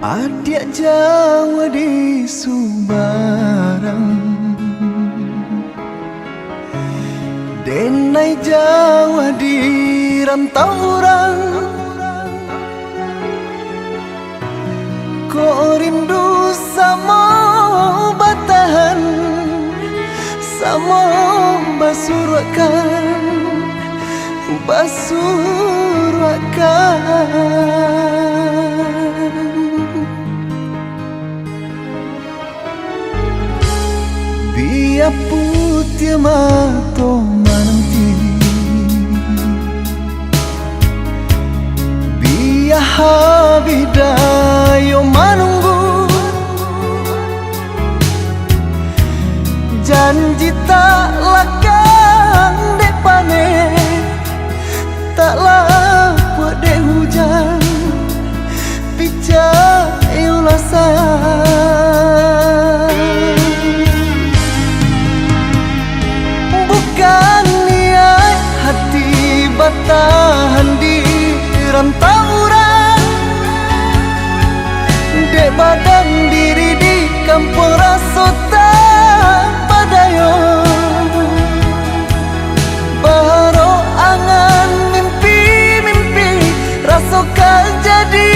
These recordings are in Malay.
Adik Jawa di Subarang, denai Jawa di rantau orang. Ko rindu sama batahan, sama basurkan, biar putih mato mananti, biar habidayo menunggu. Janji tak lakang dek pane, tak lapuk dek hujan, picayu lasan. Bukan niat hati batahan di rantau orang, dek badan diri di kampung rasota padayo. Baharo angan mimpi-mimpi rasokan jadi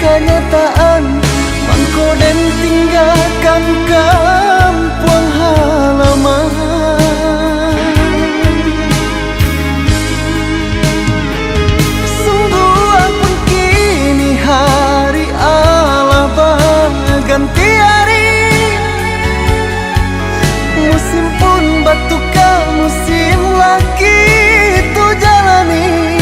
kenyataan. Mangko dan tinggalkan kampung halaman. Ganti hari, musim pun batuka, musim lagi itu jalani.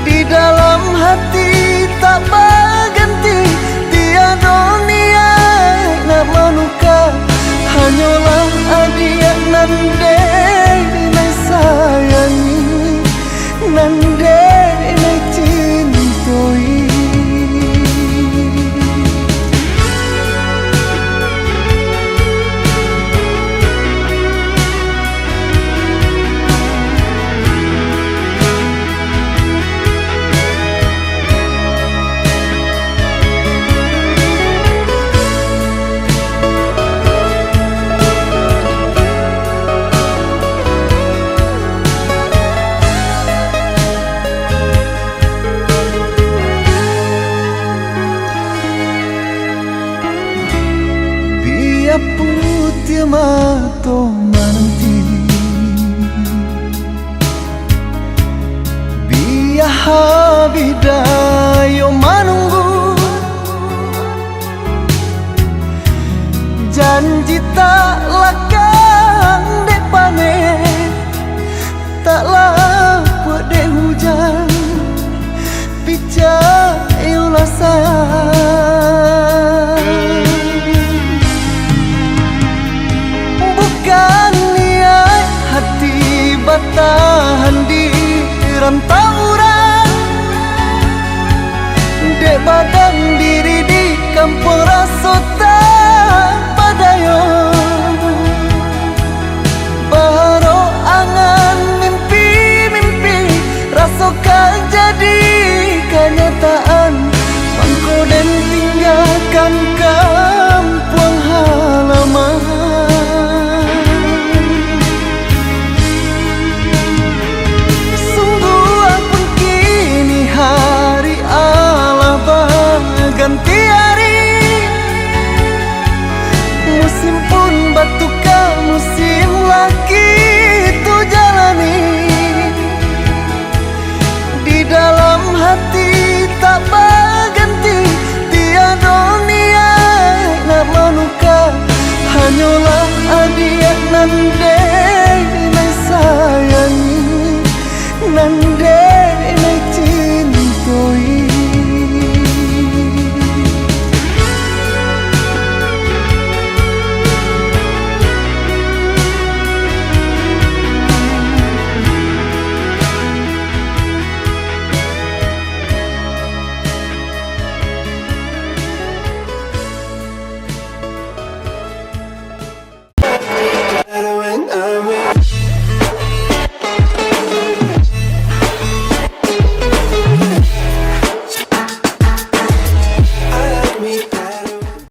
Di dalam hati tak berganti, tiada niat nak menukar. Hanyalah adik nande nai sayangi, nande nai cintai. Putih mato mananti, biar habidayo menunggu. Janji tak lakang dek pane, tak lapuk dek hujan, picayu lasan. Batahan di rantau orang, dek badan diri di kampung rasota padayo. Baharo angan mimpi-mimpi rasokan jadi kenyataan. Mangko dan tinggalkan kampung halaman. Ganti hari, musim pun batuka, musim lagi itu jalani. Di dalam hati tak berganti, tiada niat nak menukar. Hanyalah adik nande